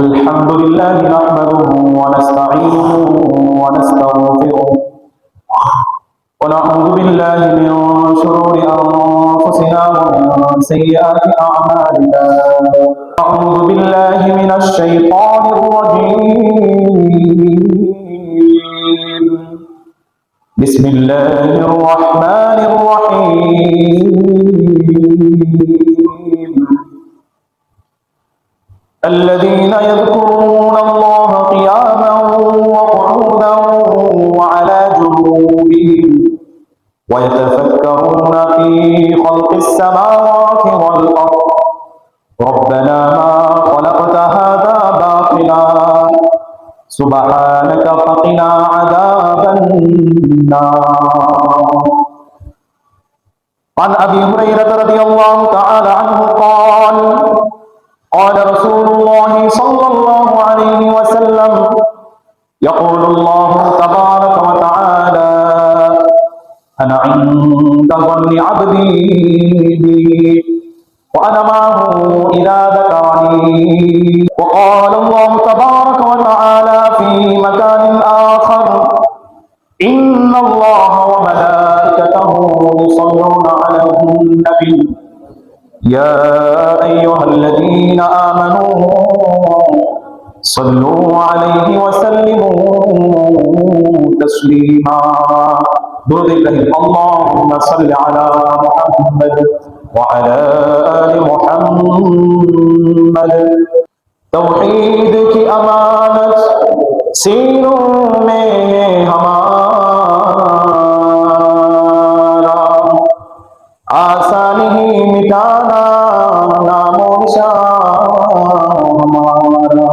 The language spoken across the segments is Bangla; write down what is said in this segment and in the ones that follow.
الحمد لله نحمده ونستعينه ونستغفره ونعوذ بالله من شرور أنفسنا ومن سيئات أعمالنا. أعوذ بالله من الشيطان الرجيم. بسم الله الرحمن الرحيم. الذين يذكرون الله قياما وقعودا وعلى جنوبهم ويتفكرون في خلق السماوات والأرض ربنا ما خلقت هذا باطلا سبحانك فقنا عذاب النار. عن أبي هريرة رضي الله تعالى عنه قال قال رسول الله صلى الله عليه وسلم يقول الله تبارك وتعالى أنا عند ظن عبدي بي وأنا معه إذا ذكرني. وقال الله تبارك وتعالى في مكان آخر إن الله وملائكته يصلون على النبي يا أيها الذين آمنوا صلوا عليه وسلموا تسليما. اللهم صل على محمد وعلى آل محمد. तौहीद की अमानत सीनों में हमारा आसानी ही मिटाना नामो निशान हमारा.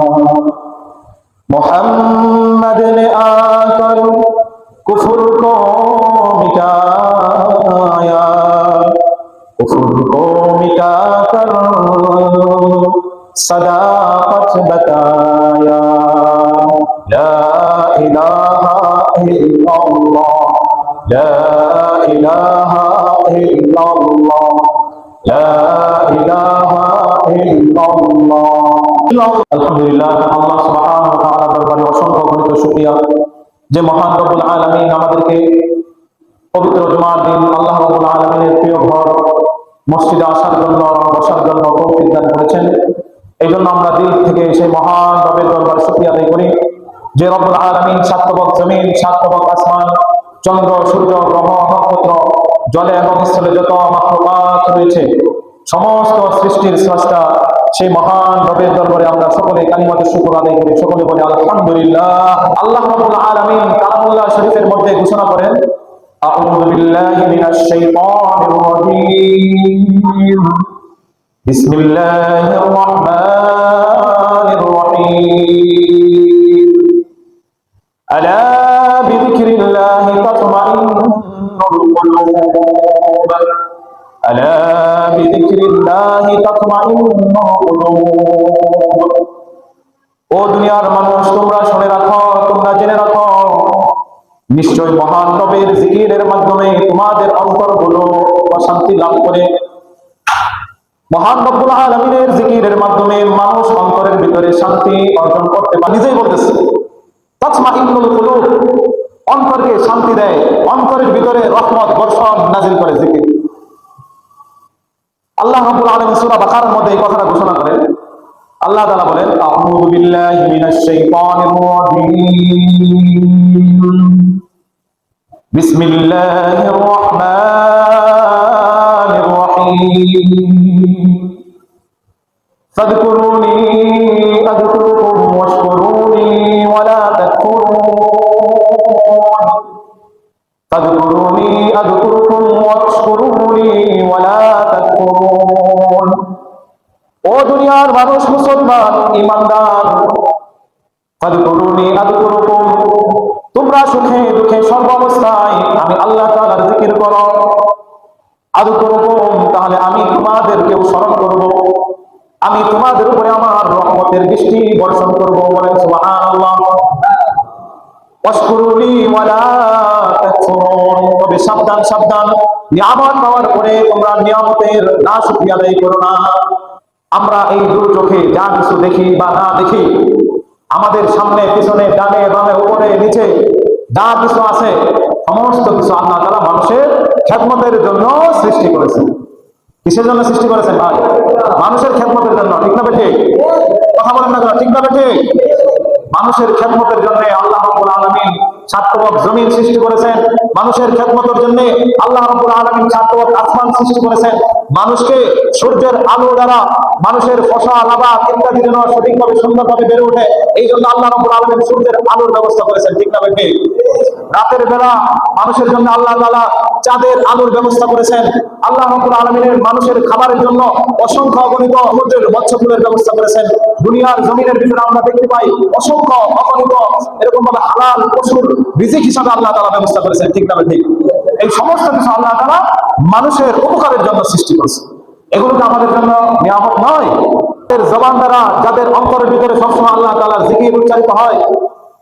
मोहम्मद ने आकर कुफर को मिटाया, कुफर को मिटाकर सदाकत बताया. ला इलाहा इल्लल्लाह ला इलाहा इल्लल्लाह ला इलाहा इल्लल्लाह. আলহামদুলিল্লাহ, আল্লাহ সুবহানাহু ওয়া তাআলা দরবারে অসংখ্য গণিত শুকরিয়া যে মহান রব্বুল আলামিন আমাদেরকে পবিত্র জুমার দিন আল্লাহ রব্বুল আলামিনের প্রিয় ঘর মসজিদে আসার জন্য বসার জন্য তৌফিক দান করেছেন। এই জন্য আমরা দিল থেকে সেই মহান রবের দরবারে শুকরিয়া আদায় করি যে রব্বুল আলামিন সাতবক জমিন, সাতবক আসমান, চন্দ্র, সূর্য, গ্রহ, নক্ষত্র, জলে এবং স্থলে যত মাখলুকাত রয়েছে সমস্ত সৃষ্টির স্রষ্টা সেই মহান রবের দরবারে আমরা সকলে কালিমাতে শুকর আদায় করি। সকলে বলি আলহামদুলিল্লাহ। আল্লাহ রাব্বুল আলামিন কালামুল্লাহ শরীফের মধ্যে ঘোষণা করেন আউযু বিল্লাহি মিনাশ শাইতানির রাজীম বিসমিল্লাহির রাহমানির রহিম. আলা বিযিকরিল্লাহি তাতমাইন্নুল কুলুব আলা বিযিকরিল্লাহি তাতমাইন্নুল কুলুব. ও দুনিয়ার মানুষ, তোমরা শুনে রাখো, তোমরা জেনে রাখো, নিশ্চয় মহান রবের জিকিরের মাধ্যমে তোমাদের অন্তরগুলো শান্তি লাভ করে। মহান রব্বুল আলামিনের জিকিরের মাধ্যমে মানুষ অন্তরের ভিতরে শান্তি অর্জন করতে পারে। নিজেই বলতেছে তাতমাইন্নুল কুলুব, অন্তরকে শান্তি দেয়, অন্তরের ভিতরে রহমত বর্ষণ নাজিল করে জিকির। আল্লাহ রাব্বুল আলামিন সূরা বাকারার মধ্যে এই কথাটা ঘোষণা করেন। আল্লাহ তাআলা বলেন আউযু বিল্লাহি মিনাশ শাইতানির রাজীম বিসমিল্লাহির রাহমানির রহিম. ফাযকুরুনি আযকুরুকুম ওয়াশকুরুনি ওয়ালা তাকফুরুন. ফাযকুরুনি আযকুরুকুম ওয়াশকুরুনি ওয়ালা তাকফুরুন. ও দুনিয়ার মানুষ, মুসলমান, ঈমানদার, ফাযকুরুনি আযকুরুকুম, তোমরা সুখে দুঃখে সর্বাবস্থায় আমি আল্লাহ তাআলার জিকির করো। আযকুরুকুম, তাহলে আমি তোমাদেরকেও স্মরণ করব, আমি তোমাদের উপরে আমার রহমতের বৃষ্টি বর্ষণ করব। বলেন সুবহানাল্লাহ। ওয়াশকুরুনি ওয়ালা তাকফুরুন, তবে সাবধান সাবধান, নিয়ামত পাওয়ার পরে তোমরা নিয়ামতের নাশুকরি আদায় করো না। আমরা এই দু চোখে যা কিছু দেখি বা না দেখি, আমাদের সামনে পিছনে ডানে বামে উপরে নিচে যা কিছু আছে, সমস্ত কিছু আল্লাহ তাআলা মানুষের খেদমতের জন্য সৃষ্টি করেছেন। কিসের জন্য সৃষ্টি করেছেন ভাই? মানুষের খেদমতের জন্য। ঠিক না বেঠিক? কথা বলেন না, ঠিক না বেঠিক? মানুষের খেদমতের জন্য আল্লাহ রাব্বুল আলামিন সাতবক জমিন সৃষ্টি করেছেন। মানুষের খেদমতের জন্য আল্লাহ রাব্বুল আলামিন সাতবক আসমান সৃষ্টি করেছেন। মানুষকে সূর্যের আলো দ্বারা মানুষের ফসল আবাদ ইত্যাদি যেন সঠিকভাবে সুন্দরভাবে বেড়ে ওঠে, এই জন্য আল্লাহ রাব্বুল আলামিন সূর্যের আলোর ব্যবস্থা করেছেন। ঠিক না বেঠিক? রাতের বেলা মানুষের জন্য আল্লাহ তাআলা চাঁদের আলোর ব্যবস্থা করেছেন। আল্লাহ রাব্বুল আলামিনের মানুষের খাবারের জন্য অসংখ্য অগণিত সমুদ্রের মৎস্যকুলের ব্যবস্থা করেছেন। দুনিয়ার জমিনের ভিতরে আমরা দেখতে পাই অসংখ্য অগণিত এরকম ভাবে হালাল পশুর রিজিক হিসাবে আল্লাহ তাআলা ব্যবস্থা করেছেন। ঠিক না ঠিক? এই সমস্ত কিছু আল্লাহ তাআলা মানুষের উপকারের জন্য সৃষ্টি করেছেন। এগুলো তো আমাদের জন্য নিয়ামত নয়? এর জবান দ্বারা যাদের অন্তরের ভিতরে সবসময় আল্লাহ তাআলার জিকির উচ্চারিত হয়,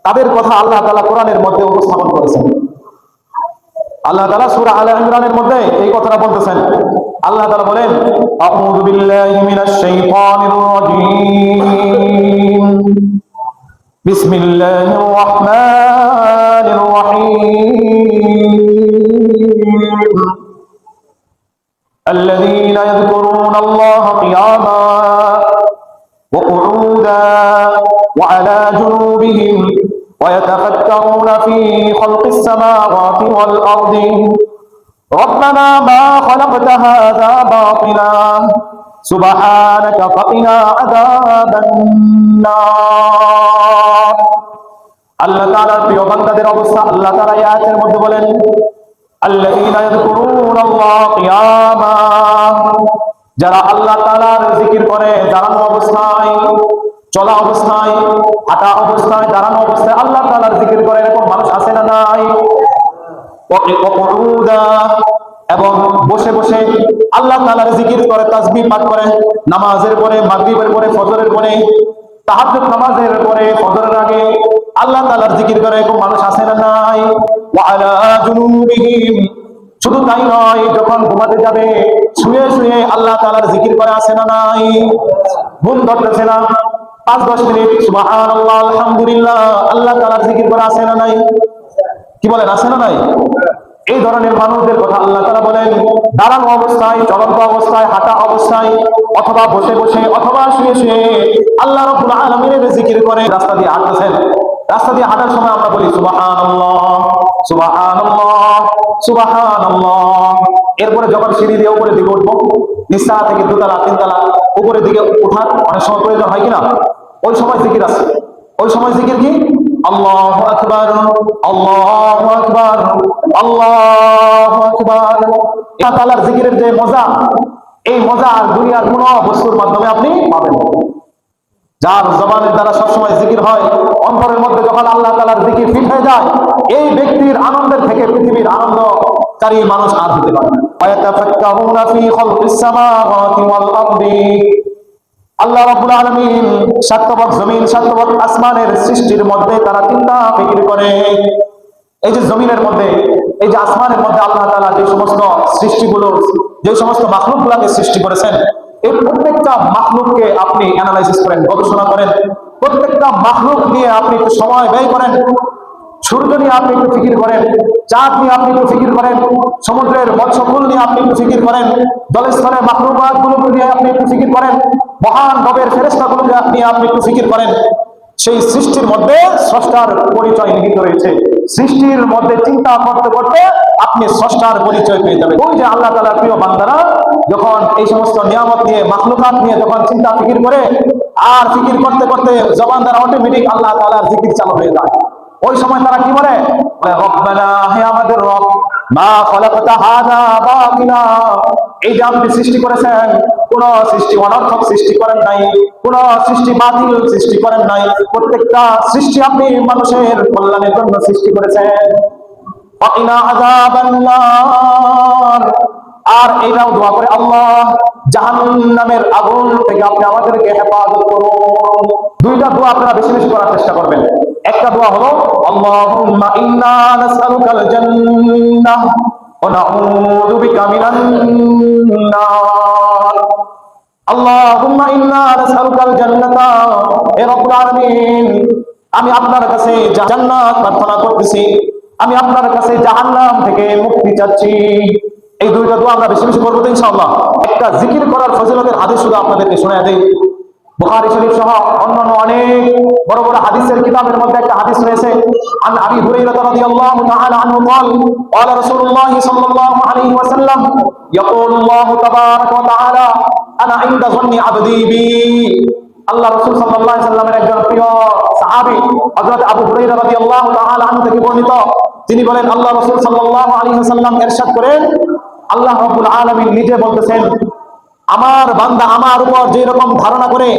তাদের কথা আল্লাহ তাআলা কোরআনের মধ্যে উপস্থাপন করেছেন। আল্লাহ তাআলা সূরা আলে ইমরানের মধ্যে এই কথাটা বলতেছেন। আল্লাহ তাআলা বলেন, আউযু বিল্লাহি মিনাশ শাইতানির রাজীম, বিসমিল্লাহির রাহমানির রহিম, الذين يذكرون الله قياما وقعودا وعلى جنوبهم ويتفكرون في خلق السماوات والأرض ربنا ما خلقت هذا باطلا سبحانك فقنا عذاب النار। আল্লাহ তাআলার প্রিয় বান্দাদের অবস্থা আল্লাহ তাআলা এই আয়াতের মধ্যে বলেন, আল্লাযীনা ইয়াযকুরুনাল্লাহ কিয়ামা, যারা আল্লাহ তাআলার জিকির করে দাঁড়ানো অবস্থায়, চলা অবস্থায়, হাঁটা অবস্থায়, দাঁড়ানো অবস্থায় আল্লাহ তাআলার জিকির করে, এরকম মানুষ আছে না নাই? এবং বসে বসে আল্লাহ তাআলার জিকির করে, তাসবিহ পাঠ করে, নামাজের পরে, মাগরিবের পরে, ফজরের পরে, তাহাজ্জুদ নামাজের পরে, ফজরের আগে আল্লাহ তাআলার জিকির করে, এরকম মানুষ আছে না নাই? ওয়া আলা জুনুবিহিম, শুধু তাই নয়, যখন ঘুমাতে যাবে শুয়ে শুয়ে আল্লাহ তাআলার জিকির করে, আছে না নাই? ঘুম ধরতেছে না, 5-10 মিনিট সুবহানাল্লাহ আলহামদুলিল্লাহ আল্লাহ তাআলার জিকির করে, আছে না নাই? কি বলেন, আছে না নাই? এই ধরনের মানুষদের কথা আল্লাহ তাআলা বলেন, দাঁড়ানো অবস্থায়, চলন্ত অবস্থায়, হাঁটা অবস্থায়, অথবা বসে বসে, অথবা শুয়ে শুয়ে আল্লাহ রাব্বুল আলামিনের জিকির করে। রাস্তা দিয়ে হাঁটতেছেন, রাস্তা দিয়ে হাঁটার সময় আমরা বলি সুবহানাল্লাহ সুবহানাল্লাহ সুবহানাল্লাহ। এরপরে যখন সিঁড়ি দিয়ে উপরের দিকে উঠবো, নিচতলা থেকে 2তলা 3তলা উপরের দিকে ওঠার অনেক সময় প্রয়োজন হয় কিনা, ওই সময় জিকির আছে। ওই সময় জিকির কি? আল্লাহু আকবার আল্লাহু আকবার আল্লাহু আকবার। আল্লাহ তাআলার জিকিরের যে মজা, এই মজা আর দুনিয়ার কোন বস্তুর মাধ্যমে আপনি পাবেন না। যার জবানের দ্বারা সবসময় জিকির হয়, অন্তরের মধ্যে যখন আল্লাহ তাআলার জিকির ফিট হয়ে যায়, এই ব্যক্তির আনন্দের থেকে পৃথিবীর আনন্দকারী মানুষ আর হতে পারে না। ওয়ায়াতাফাক্কারুনা ফি খালকিস সামাওয়াতি ওয়াল আরদি, আল্লাহ রাব্বুল আলামিন সাতবক জমিন, সাতবক আসমানের সৃষ্টির মধ্যে তারা চিন্তা ফিকির করে। এই যে জমিনের মধ্যে, এই যে আসমানের মধ্যে আল্লাহ তাআলা যে সমস্ত সৃষ্টিগুলো, যে সমস্ত মাখলুকগুলোকে সৃষ্টি করেছেন, এই প্রত্যেকটা মাখলুককে আপনি অ্যানালাইসিস করেন, গবেষণা করেন, প্রত্যেকটা মাখলুক নিয়ে আপনি একটু সময় ব্যয় করেন। সূর্য নিয়ে আপনি একটু ফিকির করেন, চাঁদ নিয়ে আপনি একটু ফিকির করেন, সমুদ্রের মৎস্যকুল নিয়ে আপনি একটু ফিকির করেন, জলস্থলের মাখলুকাতগুলো নিয়ে আপনি একটু ফিকির করেন, মহান রবের ফেরেশতাগুলো নিয়ে আপনি একটু ফিকির করেন। সেই সৃষ্টির মধ্যে স্রষ্টার পরিচয় নিহিত রয়েছে। সৃষ্টির মধ্যে চিন্তা করতে করতে আপনি স্রষ্টার পরিচয় পেয়ে যাবেন। ওই যে আল্লাহ তাআলার প্রিয় বান্দারা যখন এই সমস্ত নিয়ামত নিয়ে, মাখলুকাত নিয়ে যখন চিন্তা ফিকির করে, আর ফিকির করতে করতে জবান দ্বারা অটোমেটিক আল্লাহ তাআলার জিকির চালু হয়ে যায়, ওই সময় তারা কি বলে? রব্বানা, হে আমাদের রব, মা খালাকতা হাযা বাতিলা, এই যে আপনি সৃষ্টি করেছেন, কোন সৃষ্টি অনর্থক সৃষ্টি করেন নাই, কোন সৃষ্টি বাতিল সৃষ্টি করেন নাই, প্রত্যেকটা সৃষ্টি আপনি মানুষের কল্যাণের জন্য সৃষ্টি করেছেন। ফাকিনা আযাবান নার, আর এটাও দোয়া করে, আল্লাহ জাহান্নামের আগুন থেকে আপনি আমাদেরকে হেফাজত করুন। দুইটা দোয়া আপনারা বেশি বেশি করার চেষ্টা করবেন। একটা দোয়া হলো আল্লাহুম্মা ইন্না নাসআলুকাল জান্নাহ ওয়া নাউযু বিকা মিনান নার। আল্লাহুম্মা ইন্না নাসআলুকাল জান্নাতা, হে রব্বুল আলামিন আমি আপনার কাছে জান্নাত প্রার্থনা করতেছি, আমি আপনার কাছে জাহান্নাম থেকে মুক্তি চাচ্ছি। এই দুইটা দোয়া আমরা বেশি বেশি করবো তো ইনশাআল্লাহ। একটা জিকির করার ফজিলতের হাদিস শুধু আপনাদেরকে শোনায় দেই। বুখারী শরীফ সহ অন্যান্য অনেক বড় বড় হাদিসের কিতাবের মধ্যে একটা হাদিস রয়েছে। আন আবি হুরায়রা রাদিয়াল্লাহু তাআলা আনহু قال قال رسول الله صلى الله عليه وسلم يقول الله تبارك وتعالى انا عند ظن عبدي بي। আল্লাহ রাসূল সাল্লাল্লাহু আলাইহি ওয়াসাল্লামের একজন প্রিয় সাহাবী হযরত আবু হুরায়রা রাদিয়াল্লাহু তাআলা আনহু থেকে বর্ণিত, তিনি বলেন আল্লাহ রাসূল সাল্লাল্লাহু আলাইহি ওয়াসাল্লাম ইরশাদ করেন, আল্লাহ রাব্বুল আলামিন নিজে বলতেছেন, আমার বান্দা আমার উপর যে রকম ধারণা করে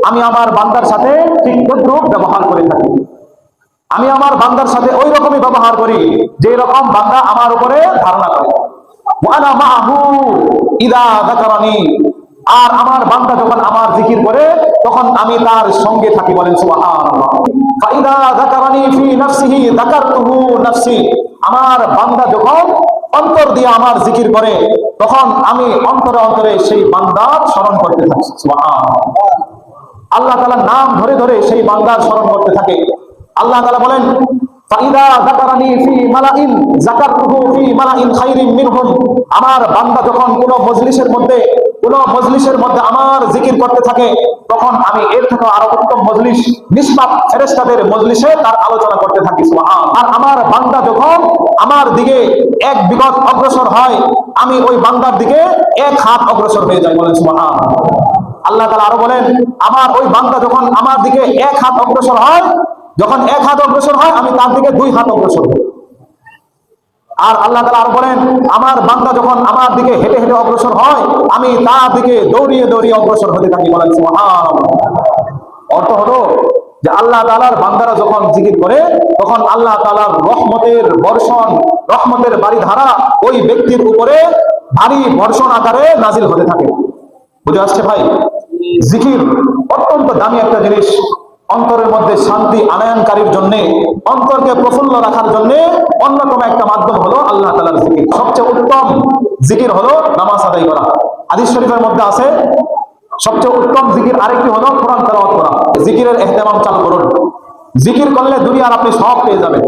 আমি আমার বান্দার সাথে ঠিক তদ্রূপ ব্যবহার করে থাকি। আমি আমার বান্দার সাথে ওই রকমই ব্যবহার করি যে রকম বান্দা আমার উপরে ধারণা করে। ওয়ানা মাহু ইদা যাকারানি, আর আমার বান্দা যখন আমার জিকির করে তখন আমি তার সঙ্গে থাকি। বলেন সুবহানাল্লাহ। ফাইদা যাকারানি ফি নাফসিহি যাকারতুহু নাফসি, আমার বান্দা যখন অন্তর দিয়ে আমার জিকির করে তখন আমি অন্তরে অন্তরে সেই বান্দার স্মরণ করতে থাকি। সুবহানাল্লাহ। আল্লাহ তাআলার নাম ধরে ধরে সেই বান্দার স্মরণ করতে থাকে। আল্লাহ তাআলা বলেন, ফাইদা যাকারানি ফি মালাইন যাকারতুহু ফি মালাইন খায়রিন মিনহুম, আমার বান্দা যখন কোনো মজলিসের মধ্যে আমার জিকির করতে থাকে তখন আমি এর থেকে আরো উত্তম মজলিস নিষ্পাপ ফেরেশতাদের মজলিসে তার আলোচনা করতে থাকি। সুবহানাল্লাহ। আর আমার বান্দা যখন আমার দিকে এক বিগত অগ্রসর হয় আমি ওই বান্দার দিকে এক হাত অগ্রসর হয়ে যাই। বলেন সুবহানাল্লাহ। আল্লাহ তাআলা আরো বলেন, আমার ওই বান্দা যখন আমার দিকে এক হাত অগ্রসর হয়, যখন এক হাত অগ্রসর হয় আমি তার দিকে দুই হাত অগ্রসর হই। আর আল্লাহ তাআলা আর বলেন, আমার বান্দা যখন আমার দিকে হেঁটে হেঁটে অগ্রসর হয় আমি তার দিকে দৌড়িয়ে দৌড়িয়ে অগ্রসর হতে থাকি। বলেন সুবহানাল্লাহ। অর্থ হলো যে আল্লাহ তাআলার বান্দারা যখন জিকির করে তখন আল্লাহ তাআলার রহমতের বর্ষণ, রহমতের বারিধারা ওই ব্যক্তির উপরে ভারী বর্ষণ আকারে নাজিল হতে থাকে। বুঝে আসছে ভাই? জিকির অত্যন্ত দামি একটা জিনিস। অন্তরের মধ্যে শান্তি আনয়নকারীর জন্য, অন্তরকে প্রফুল্ল রাখার জন্য অন্যতম একটা মাধ্যম হলো আল্লাহ তাআলার জিকির। সবচেয়ে উত্তম জিকির হলো নামাজ আদায় করা। হাদিস শরীফের মধ্যে আছে সবচেয়ে উত্তম জিকির আরেকটি হলো কোরআন তেলাওয়াত করা। জিকিরের ইহতিমাম চালু করুন। জিকির করলে দুনিয়ার আপনি সব পেয়ে যাবেন।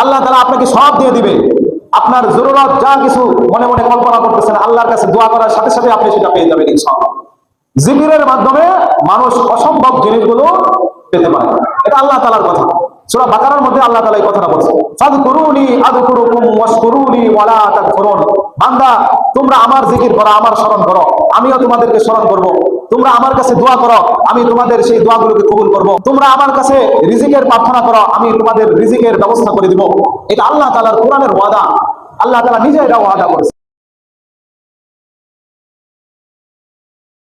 আল্লাহ তাআলা আপনাকে সব দিয়ে দিবে। আপনার জরুরত যা কিছু মনে মনে কল্পনা করতেছেন আল্লাহর কাছে দোয়া করার সাথে সাথে আপনি সেটা পেয়ে যাবেন ইনশাআল্লাহ। জিকিরের মাধ্যমে মানুষ অসম্ভব জিনিসগুলো পেতে পারে। এটা আল্লাহ তাআলার কথা। সূরা বাকারার মধ্যে আল্লাহ তাআলা এই কথাটা বলছেন, ফাযকুরুনি আযকুরুকুম ওয়াশকুরুনি ওয়ালা তাকফুরুন। বান্দা তোমরা আমার জিকির করো, আমার স্মরণ করো, আমিও তোমাদেরকে স্মরণ করব। তোমরা আমার কাছে দোয়া করো, আমি তোমাদের সেই দোয়াগুলোকে কবুল করব। তোমরা আমার কাছে রিজিকের প্রার্থনা করো, আমি তোমাদের রিজিকের ব্যবস্থা করে দিব। এটা আল্লাহ তাআলার কোরআনের ওয়াদা। আল্লাহ তাআলা নিজে এটা ওয়াদা করেছেন।